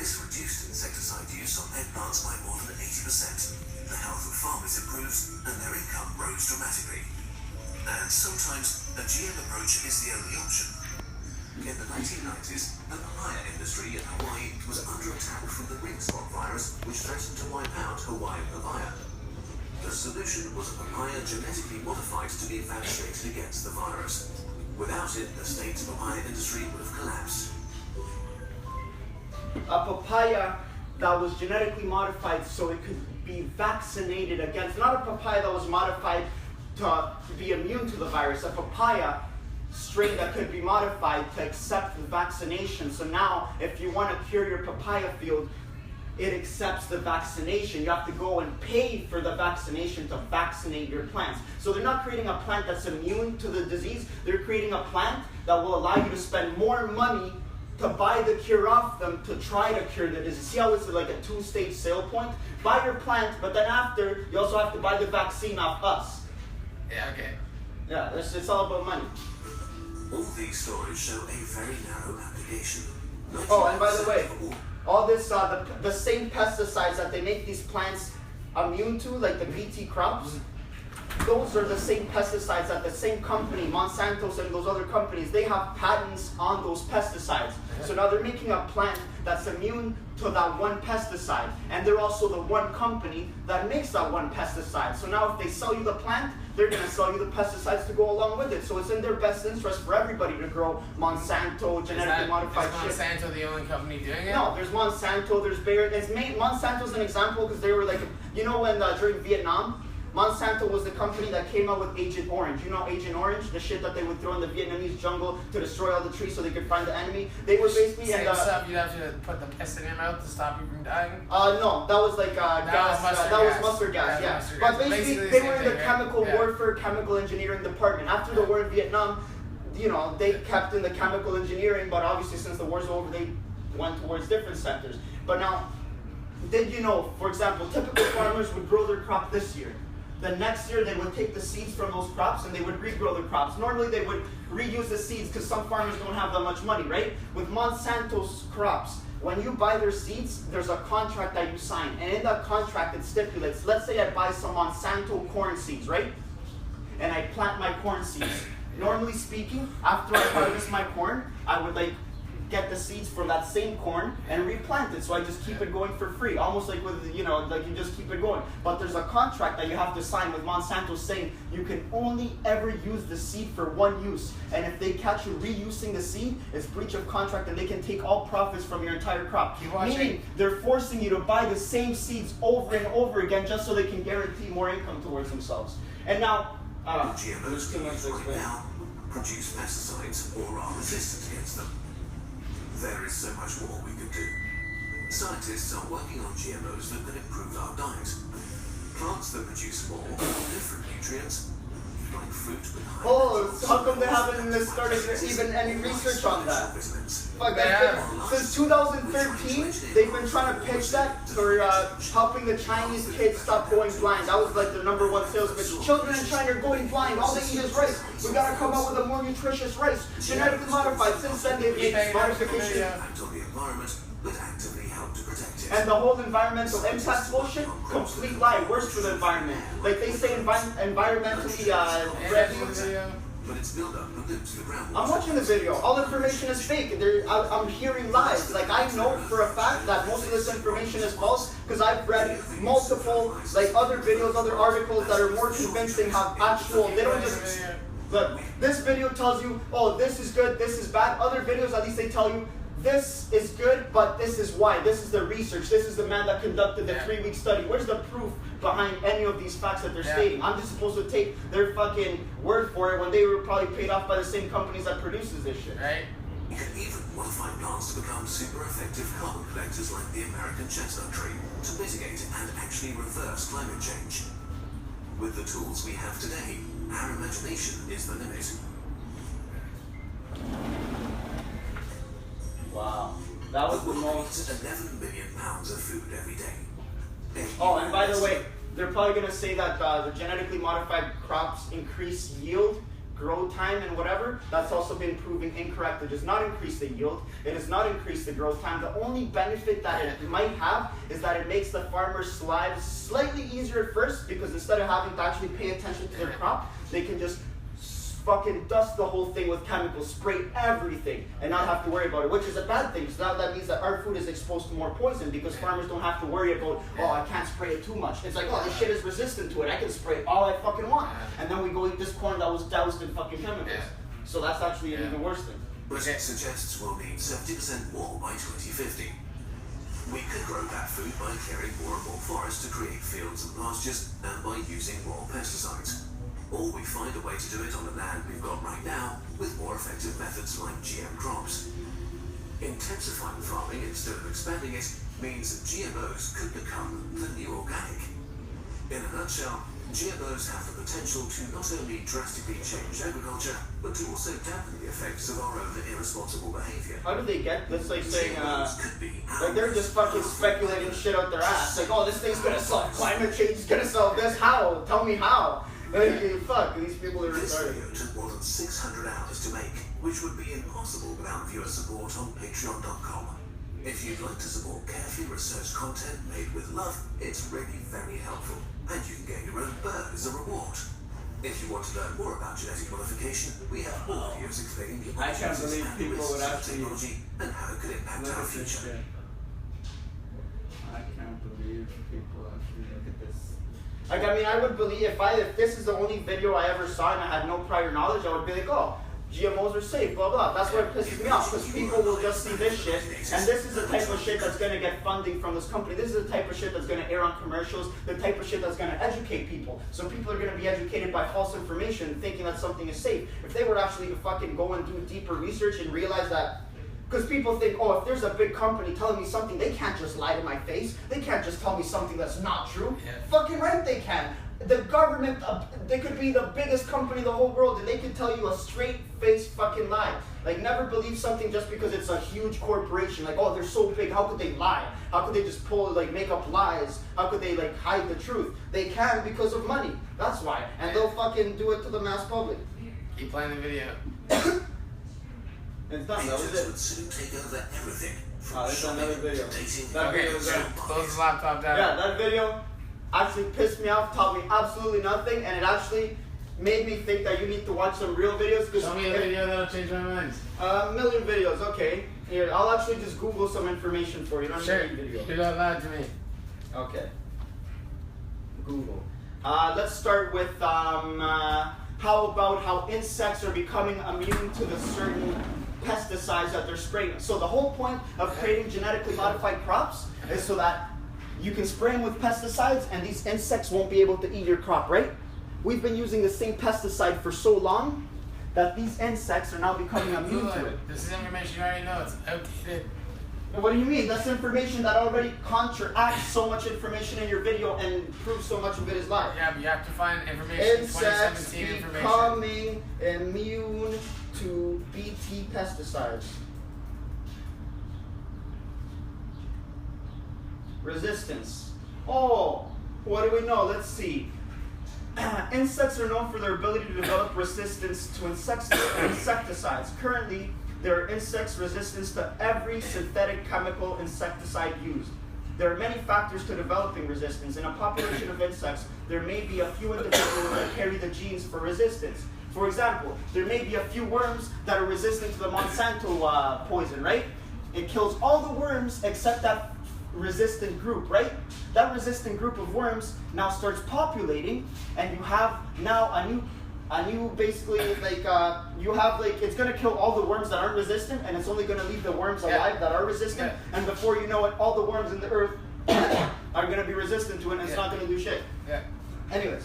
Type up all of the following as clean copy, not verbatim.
This reduced insecticide use on eggplants by more than 80%. The health of farmers improves and their income grows dramatically. And sometimes a GM approach is the only option. In the 1990s, the papaya industry in Hawaii was under attack from the ring spot virus, which threatened to wipe out Hawaiian papaya. The solution was a papaya genetically modified to be vaccinated against the virus. Without it, the state's papaya industry would have collapsed. A papaya that was genetically modified so it could be vaccinated against, not a papaya that was modified to be immune to the virus, a papaya strain that could be modified to accept the vaccination. So now, if you want to cure your papaya field, it accepts the vaccination. You have to go and pay for the vaccination to vaccinate your plants. So they're not creating a plant that's immune to the disease. They're creating a plant that will allow you to spend more money to buy the cure off them to try to cure the disease. See how it's like a two-stage sale point? Buy your plant, but then after, you also have to buy the vaccine off us. Yeah, okay. Yeah, it's all about money. All these stories show a very narrow application. Oh, and by the way, all this, the same pesticides that they make these plants immune to, like the BT crops, those are the same pesticides that the same company, Monsanto's and those other companies, they have patents on those pesticides. So now they're making a plant that's immune to that one pesticide. And they're also the one company that makes that one pesticide. So now if they sell you the plant, they're going to sell you the pesticides to go along with it. So it's in their best interest for everybody to grow Monsanto, genetically modified shit. Is Monsanto the only company doing it? No, there's Monsanto, there's Bayer. Monsanto's an example because they were like, you know when during Vietnam, Monsanto was the company that came out with Agent Orange. You know Agent Orange? The shit that they would throw in the Vietnamese jungle to destroy all the trees so they could find the enemy. They were basically... Same stuff you'd have to put the piss in your mouth to stop you from dying? No, that was like gas. That was mustard gas, yeah. But basically, they were in the chemical warfare, chemical engineering department. After the war in Vietnam, you know, they kept in the chemical engineering, but obviously since the war's over, they went towards different sectors. But now, did you know, for example, typical farmers would grow their crop this year. The next year, they would take the seeds from those crops and they would regrow the crops. Normally, they would reuse the seeds because some farmers don't have that much money, right? With Monsanto's crops, when you buy their seeds, there's a contract that you sign. And in that contract, it stipulates, let's say I buy some Monsanto corn seeds, right? And I plant my corn seeds. Normally speaking, after I harvest my corn, I would get the seeds from that same corn and replant it. So I just keep it going for free. Almost like with, you know, like you just keep it going. But there's a contract that you have to sign with Monsanto saying you can only ever use the seed for one use. And if they catch you reusing the seed, it's breach of contract and they can take all profits from your entire crop. Meaning they're forcing you to buy the same seeds over and over again just so they can guarantee more income towards themselves. And now, GMOs we use right now produce pesticides or are resistant against them. There is so much more we could do. Scientists are working on GMOs that can improve our diet. Plants that produce more or different nutrients, like fruit with high... Oh, so how come they haven't started even any research on that? Fuck, since 2013, they've been trying to pitch that for helping the Chinese kids stop going blind. That was like their #1 sales pitch. Children in China are going blind. All they eat is rice. We gotta come up with a more nutritious rice, genetically modified. Since then, they've made modifications. Act on the environment, but actively help to protect it. And the whole environmental impact bullshit, complete lie. Worse for the environment. Like they say, environmentally friendly. But its buildup pollutes the groundwater. I'm watching the video. All information is fake. I'm hearing lies. Like I know for a fact that most of this information is false because I've read multiple other videos, other articles that are more convincing. Have actual. They don't just look. This video tells you, oh, this is good, this is bad. Other videos, at least they tell you, this is good, but this is why. This is the research. This is the man that conducted the 3-week study. Where's the proof behind any of these facts that they're stating? I'm just supposed to take their fucking word for it when they were probably paid off by the same companies that produces this shit. Right? You can even modify plants to become super effective carbon collectors like the American chestnut tree to mitigate and actually reverse climate change. With the tools we have today, our imagination is the limit. Wow, that was the most... 11 million pounds of food every day. Oh, and by the way, they're probably going to say that the genetically modified crops increase yield grow time and whatever, that's also been proven incorrect. It does not increase the yield. It does not increase the growth time. The only benefit that it might have is that it makes the farmer's lives slightly easier at first, because instead of having to actually pay attention to their crop, they can just fucking dust the whole thing with chemicals, spray everything, and not have to worry about it, which is a bad thing. So now that means that our food is exposed to more poison, because farmers don't have to worry about, oh, I can't spray it too much. It's like, oh, this shit is resistant to it. I can spray all I fucking want. And then we go eat this corn that was doused in fucking chemicals. So that's actually an even worse thing. But it suggests we'll need 70% more by 2050. We could grow that food by clearing more and more forests to create fields and pastures, and by using more pesticides. Or we find a way to do it on the land we've got right now with more effective methods like GM crops. Intensifying farming instead of expanding it means that GMOs could become the new organic. In a nutshell, GMOs have the potential to not only drastically change agriculture, but to also dampen the effects of our own irresponsible behavior. How do they get this, like saying, like they're just fucking speculating shit out their ass. Like, oh, this thing's gonna solve climate change, it's gonna solve this. How? Tell me how. Like, fuck, these people are This retarded. video took more than 600 hours to make, which would be impossible without viewer support on patreon.com. If you'd like to support carefully researched content made with love, it's really very helpful, and you can get your own bird as a reward. If you want to learn more about genetic modification, we have more videos explaining the I can't opportunities believe and the people risks would of actually technology and how it could impact look our at this future. shit. I can't believe people actually look at this. Like, I mean, I would believe if this is the only video I ever saw and I had no prior knowledge, I would be like, oh, GMOs are safe, blah, blah. That's what pisses me off, because people will just see this shit, and this is the type of shit that's going to get funding from this company. This is the type of shit that's going to air on commercials, the type of shit that's going to educate people. So people are going to be educated by false information, thinking that something is safe. If they were actually to fucking go and do deeper research and realize that, because people think, oh, if there's a big company telling me something, they can't just lie to my face. They can't just tell me something that's not true. Yeah. Fucking right they can. The government, they could be the biggest company in the whole world, and they could tell you a straight-faced fucking lie. Like, never believe something just because it's a huge corporation. Like, oh, they're so big, how could they lie? How could they just make up lies? How could they, hide the truth? They can because of money. That's why. And they'll fucking do it to the mass public. Keep playing the video. It's done, that was Agents it. would soon take over everything, from There's another shopping video. to dating. That Okay, video was so done. close the laptop down. Yeah, that video actually pissed me off, taught me absolutely nothing, and it actually made me think that you need to watch some real videos. Show me a video that'll change my mind. A million videos, okay. Here, I'll actually just Google some information for you. Not Sure. a video. Do that loud to me. Okay. Google. Let's start with how about how insects are becoming immune to the certain pesticides that they're spraying. So the whole point of creating genetically modified crops is so that you can spray them with pesticides and these insects won't be able to eat your crop, right? We've been using the same pesticide for so long that these insects are now becoming immune to it. This is information you already know. It's outdated. What do you mean? That's information that already counteracts so much information in your video and proves so much of it is lie. Yeah, but you have to find information. Insects 2017 information. becoming immune to BT pesticides. Resistance. Oh, what do we know? Let's see. Insects are known for their ability to develop resistance to insecticides. Currently, there are insects resistant to every synthetic chemical insecticide used. There are many factors to developing resistance. In a population of insects, there may be a few individuals that carry the genes for resistance. For example, there may be a few worms that are resistant to the Monsanto poison, right? It kills all the worms except that resistant group, right? That resistant group of worms now starts populating, and you have now a new basically you have it's gonna kill all the worms that aren't resistant, and it's only gonna leave the worms alive that are resistant, and before you know it, all the worms in the earth are gonna be resistant to it, and it's not gonna do shit. Yeah. Anyways,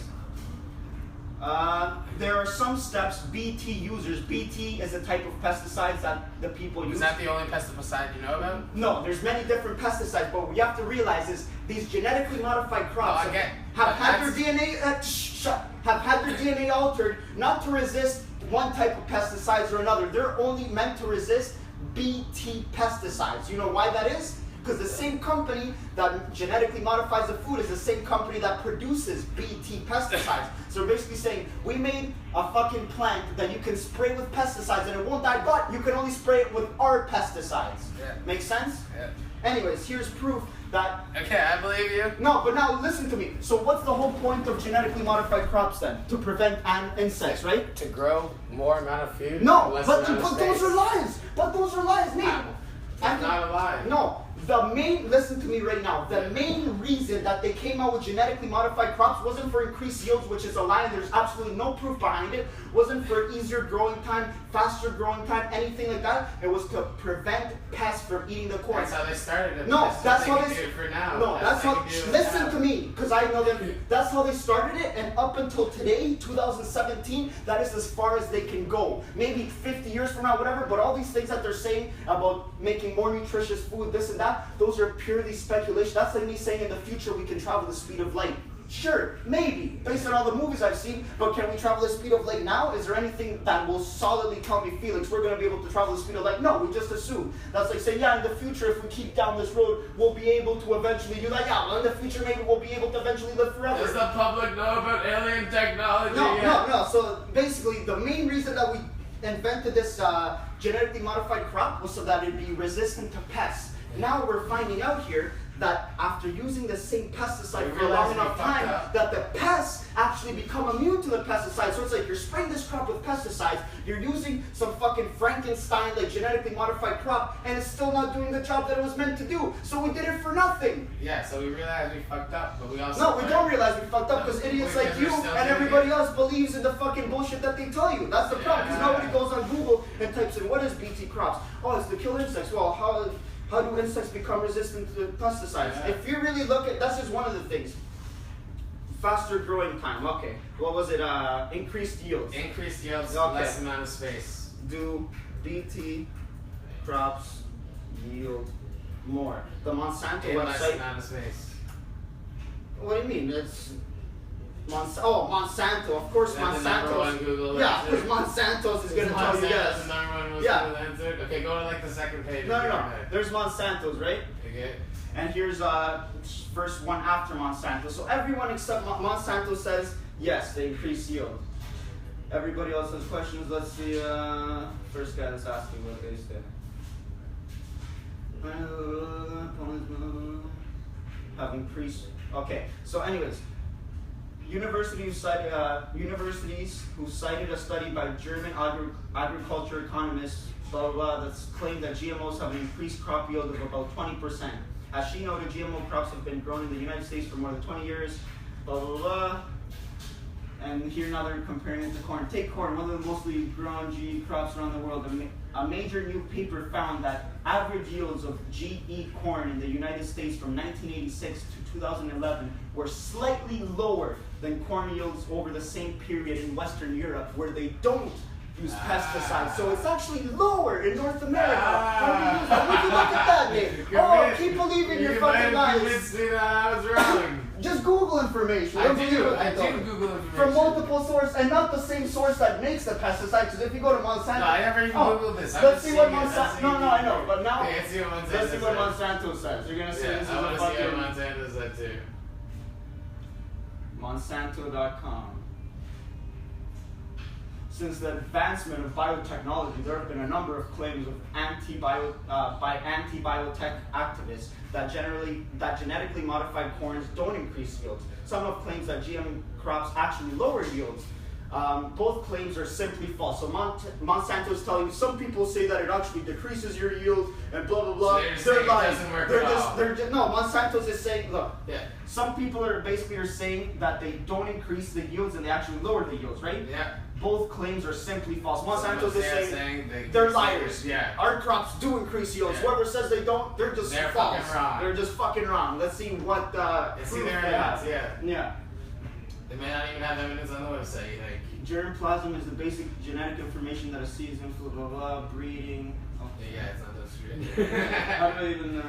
there are some steps BT users. BT is a type of pesticides that the people use. Is that the only pesticide you know about? No, there's many different pesticides, but what you have to realize is these genetically modified crops have had their DNA altered not to resist one type of pesticides or another. They're only meant to resist BT pesticides. You know why that is? Because the same company that genetically modifies the food is the same company that produces Bt pesticides. So we're basically saying, we made a fucking plant that you can spray with pesticides and it won't die, but you can only spray it with our pesticides. Yeah. Make sense? Yeah. Anyways, here's proof that... Okay, I believe you. No, but now listen to me. So what's the whole point of genetically modified crops then? To prevent insects, right? To grow more amount of food? No, less but amount of those space. are lies. But those are lies, Nate. That's not a lie. No. Listen to me right now, the main reason that they came out with genetically modified crops wasn't for increased yields, which is a lie, and there's absolutely no proof behind it, wasn't for easier growing time, faster growing time, anything like that. It was to prevent pests from eating the corn. That's how they started it. No, that's how they do it for now. No, that's how. Listen to me, because I know them. That's how they started it, and up until today, 2017, that is as far as they can go. Maybe 50 years from now, whatever. But all these things that they're saying about making more nutritious food, this and that, those are purely speculation. That's like me saying in the future we can travel the speed of light. Sure, maybe, based on all the movies I've seen, but can we travel the speed of light now? Is there anything that will solidly tell me, Felix, we're going to be able to travel the speed of light? No, we just assume. That's like saying, yeah, in the future, if we keep down this road, we'll be able to eventually do that. Yeah, well, in the future, maybe we'll be able to eventually live forever. Does the public know about alien technology? No. So basically, the main reason that we invented this genetically modified crop was so that it'd be resistant to pests. Now we're finding out here that after using the same pesticide for a long enough time, that the pests actually become immune to the pesticide. So it's like you're spraying this crop with pesticides, you're using some fucking Frankenstein, like genetically modified crop, and it's still not doing the job that it was meant to do. So we did it for nothing. Yeah, so we realized we fucked up, but we also... No, we don't realize we fucked up because idiots like you and everybody else believes in the fucking bullshit that they tell you. That's the problem, because nobody goes on Google and types in, what is Bt crops? Oh, it's to kill insects. Well, how do insects become resistant to pesticides? Yeah. If you really look at, that's just one of the things. Faster growing time, okay. What was it? Increased yields. Increased yields, Okay. less amount of space. Do Bt crops yield more? The Monsanto In less website. amount of space. What do you mean? It's Monsanto. Of course, That's the number one Monsanto. Google Yeah, answer. because Monsanto's is going to tell you yes. The number one most Yeah. Google answered. Okay, go to like the second page. No. There's Monsanto's, right? Okay. And here's first one after Monsanto. So everyone except Monsanto says yes, they increase yield. Everybody else has questions. Let's see. First guy that's asking what they say. Have increased. Okay. So anyways, universities who cited a study by German agriculture economists, blah, blah, blah, that's claimed that GMOs have an increased crop yield of about 20%. As she noted, GMO crops have been grown in the United States for more than 20 years, blah, blah, blah. And here now they're comparing it to corn. Take corn, one of the mostly grown GE crops around the world. A major new paper found that average yields of GE corn in the United States from 1986 to 2011 were slightly lower than corn yields over the same period in Western Europe, where they don't use pesticides. So it's actually lower in North America. Would you look at that, Nick? Oh, keep believing your fucking lies. You convinced me that I was wrong. Just Google information. I do Google information. From multiple sources, and not the same source that makes the pesticide. Because if you go to Monsanto, no, I never even Googled this. Let's see what Monsanto. No, I know, but now let's see what Monsanto let's see what Monsanto says. You're gonna say this is I a want to fucking see what Monsanto said too. Monsanto.com. Since the advancement of biotechnology, there have been a number of claims of by anti-biotech activists that genetically modified corns don't increase yields. Some have claims that GM crops actually lower yields. Both claims are simply false. So Monsanto is telling you, some people say that it actually decreases your yield and blah blah blah. So they're lying. No, Monsanto's is saying, look, yeah. Some people are saying that they don't increase the yields and they actually lower the yields, right? Yeah. Both claims are simply false. Monsanto's is saying they're liars. Yeah. Our crops do increase yields. Yeah. Whoever says they don't, they're false. Fucking wrong. They're just fucking wrong. Let's see what Let's proof see their they evidence. have. Yeah. Yeah. They may not even have evidence on the website, you think? Germplasm is the basic genetic information that a seed is influenced, blah, blah, blah, breeding. Yeah, it's not that straight. I don't even